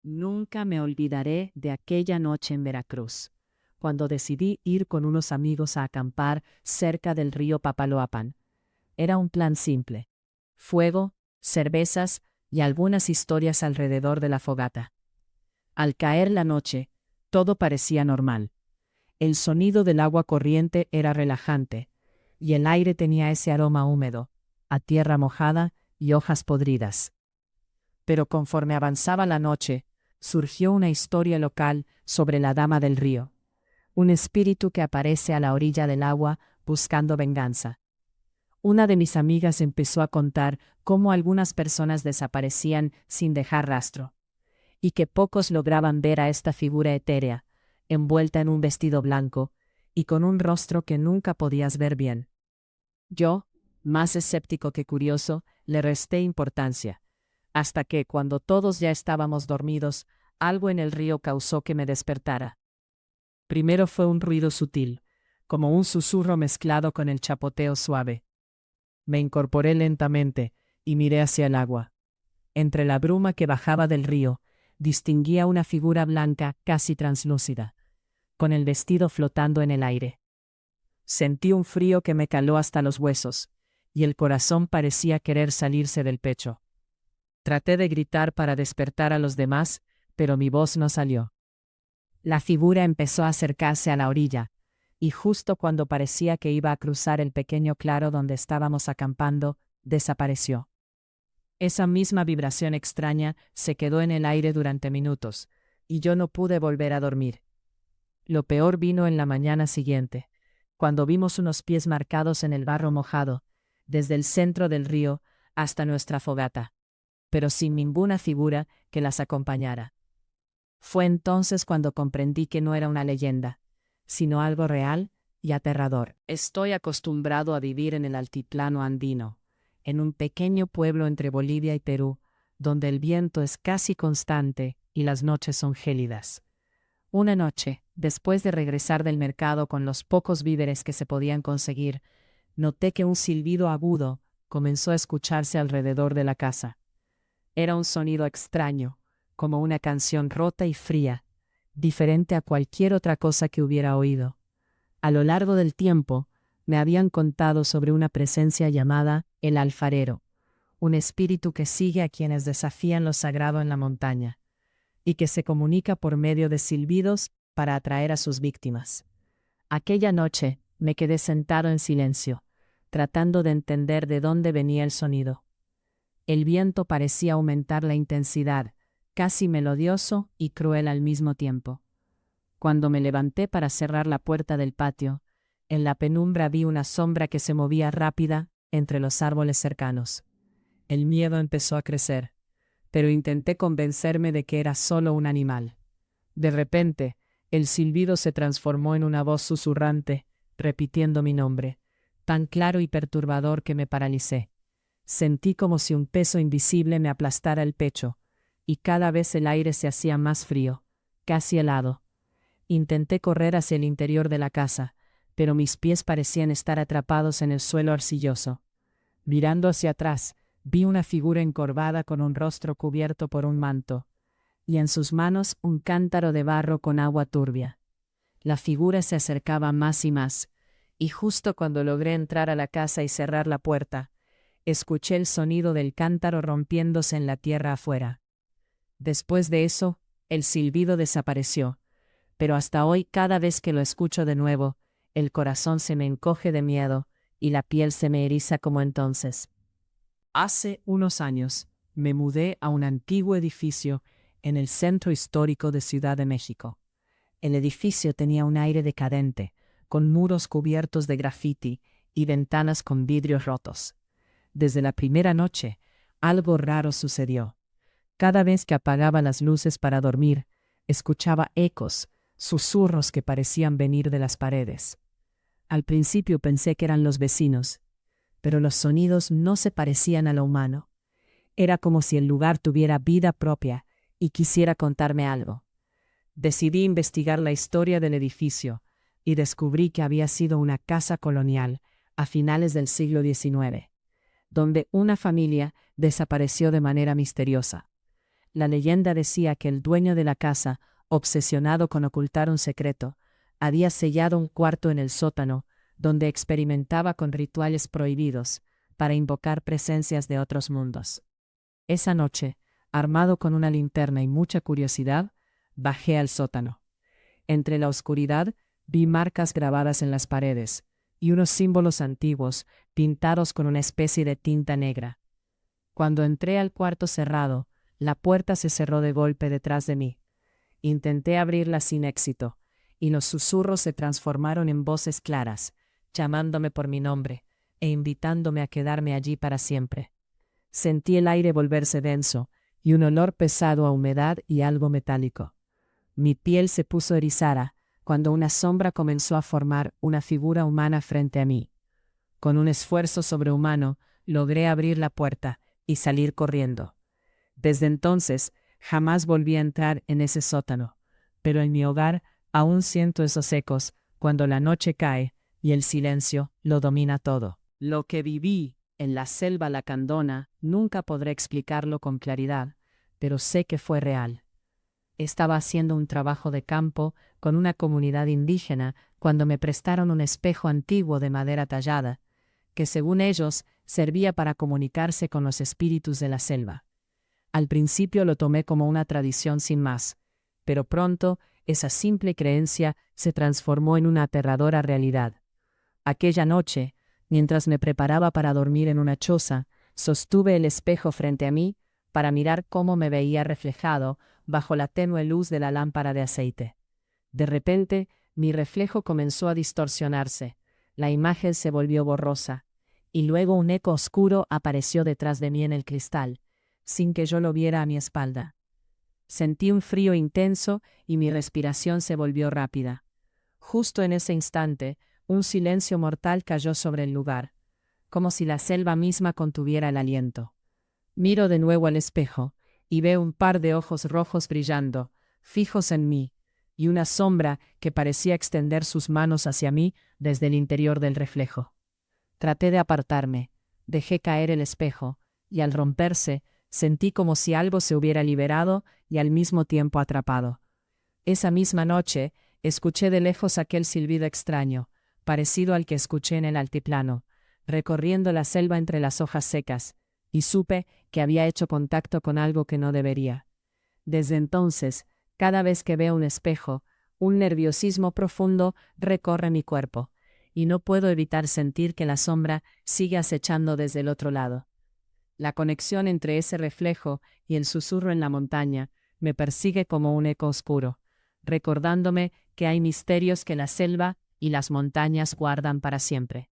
Nunca me olvidaré de aquella noche en Veracruz, cuando decidí ir con unos amigos a acampar cerca del río Papaloapan. Era un plan simple: fuego, cervezas y algunas historias alrededor de la fogata. Al caer la noche, todo parecía normal. El sonido del agua corriente era relajante, y el aire tenía ese aroma húmedo, a tierra mojada y hojas podridas. Pero conforme avanzaba la noche, surgió una historia local sobre la Dama del Río, un espíritu que aparece a la orilla del agua buscando venganza. Una de mis amigas empezó a contar cómo algunas personas desaparecían sin dejar rastro, y que pocos lograban ver a esta figura etérea, envuelta en un vestido blanco y con un rostro que nunca podías ver bien. Yo, más escéptico que curioso, le resté importancia, hasta que, cuando todos ya estábamos dormidos, algo en el río causó que me despertara. Primero fue un ruido sutil, como un susurro mezclado con el chapoteo suave. Me incorporé lentamente y miré hacia el agua. Entre la bruma que bajaba del río, distinguía una figura blanca casi translúcida, con el vestido flotando en el aire. Sentí un frío que me caló hasta los huesos, y el corazón parecía querer salirse del pecho. Traté de gritar para despertar a los demás, pero mi voz no salió. La figura empezó a acercarse a la orilla, y justo cuando parecía que iba a cruzar el pequeño claro donde estábamos acampando, desapareció. Esa misma vibración extraña se quedó en el aire durante minutos, y yo no pude volver a dormir. Lo peor vino en la mañana siguiente, cuando vimos unos pies marcados en el barro mojado, desde el centro del río hasta nuestra fogata, pero sin ninguna figura que las acompañara. Fue entonces cuando comprendí que no era una leyenda, sino algo real y aterrador. Estoy acostumbrado a vivir en el altiplano andino, en un pequeño pueblo entre Bolivia y Perú, donde el viento es casi constante y las noches son gélidas. Una noche, después de regresar del mercado con los pocos víveres que se podían conseguir, noté que un silbido agudo comenzó a escucharse alrededor de la casa. Era un sonido extraño, como una canción rota y fría, diferente a cualquier otra cosa que hubiera oído. A lo largo del tiempo, me habían contado sobre una presencia llamada el alfarero, un espíritu que sigue a quienes desafían lo sagrado en la montaña, y que se comunica por medio de silbidos para atraer a sus víctimas. Aquella noche me quedé sentado en silencio, tratando de entender de dónde venía el sonido. El viento parecía aumentar la intensidad, casi melodioso y cruel al mismo tiempo. Cuando me levanté para cerrar la puerta del patio, en la penumbra vi una sombra que se movía rápida entre los árboles cercanos. El miedo empezó a crecer, pero intenté convencerme de que era solo un animal. De repente, el silbido se transformó en una voz susurrante, repitiendo mi nombre, tan claro y perturbador que me paralicé. Sentí como si un peso invisible me aplastara el pecho, y cada vez el aire se hacía más frío, casi helado. Intenté correr hacia el interior de la casa, pero mis pies parecían estar atrapados en el suelo arcilloso. Mirando hacia atrás, vi una figura encorvada con un rostro cubierto por un manto, y en sus manos un cántaro de barro con agua turbia. La figura se acercaba más y más, y justo cuando logré entrar a la casa y cerrar la puerta, escuché el sonido del cántaro rompiéndose en la tierra afuera. Después de eso, el silbido desapareció, pero hasta hoy, cada vez que lo escucho de nuevo, el corazón se me encoge de miedo y la piel se me eriza como entonces. Hace unos años, me mudé a un antiguo edificio en el centro histórico de Ciudad de México. El edificio tenía un aire decadente, con muros cubiertos de grafiti y ventanas con vidrios rotos. Desde la primera noche, algo raro sucedió. Cada vez que apagaba las luces para dormir, escuchaba ecos, susurros que parecían venir de las paredes. Al principio pensé que eran los vecinos, pero los sonidos no se parecían a lo humano. Era como si el lugar tuviera vida propia y quisiera contarme algo. Decidí investigar la historia del edificio y descubrí que había sido una casa colonial a finales del siglo XIX, donde una familia desapareció de manera misteriosa. La leyenda decía que el dueño de la casa, obsesionado con ocultar un secreto, había sellado un cuarto en el sótano, donde experimentaba con rituales prohibidos, para invocar presencias de otros mundos. Esa noche, armado con una linterna y mucha curiosidad, bajé al sótano. Entre la oscuridad vi marcas grabadas en las paredes y unos símbolos antiguos pintados con una especie de tinta negra. Cuando entré al cuarto cerrado, la puerta se cerró de golpe detrás de mí. Intenté abrirla sin éxito, y los susurros se transformaron en voces claras, llamándome por mi nombre e invitándome a quedarme allí para siempre. Sentí el aire volverse denso y un olor pesado a humedad y algo metálico. Mi piel se puso erizada cuando una sombra comenzó a formar una figura humana frente a mí. Con un esfuerzo sobrehumano, logré abrir la puerta y salir corriendo. Desde entonces, jamás volví a entrar en ese sótano, pero en mi hogar aún siento esos ecos cuando la noche cae y el silencio lo domina todo. Lo que viví en la selva lacandona nunca podré explicarlo con claridad, pero sé que fue real. Estaba haciendo un trabajo de campo con una comunidad indígena cuando me prestaron un espejo antiguo de madera tallada, que según ellos servía para comunicarse con los espíritus de la selva. Al principio lo tomé como una tradición sin más, pero pronto esa simple creencia se transformó en una aterradora realidad. Aquella noche, mientras me preparaba para dormir en una choza, sostuve el espejo frente a mí para mirar cómo me veía reflejado bajo la tenue luz de la lámpara de aceite. De repente, mi reflejo comenzó a distorsionarse, la imagen se volvió borrosa, y luego un eco oscuro apareció detrás de mí en el cristal, sin que yo lo viera a mi espalda. Sentí un frío intenso y mi respiración se volvió rápida. Justo en ese instante, un silencio mortal cayó sobre el lugar, como si la selva misma contuviera el aliento. Miro de nuevo al espejo y veo un par de ojos rojos brillando, fijos en mí, y una sombra que parecía extender sus manos hacia mí desde el interior del reflejo. Traté de apartarme, dejé caer el espejo, y al romperse, sentí como si algo se hubiera liberado y al mismo tiempo atrapado. Esa misma noche, escuché de lejos aquel silbido extraño, parecido al que escuché en el altiplano, recorriendo la selva entre las hojas secas, y supe que había hecho contacto con algo que no debería. Desde entonces, cada vez que veo un espejo, un nerviosismo profundo recorre mi cuerpo, y no puedo evitar sentir que la sombra sigue acechando desde el otro lado. La conexión entre ese reflejo y el susurro en la montaña me persigue como un eco oscuro, recordándome que hay misterios que la selva y las montañas guardan para siempre.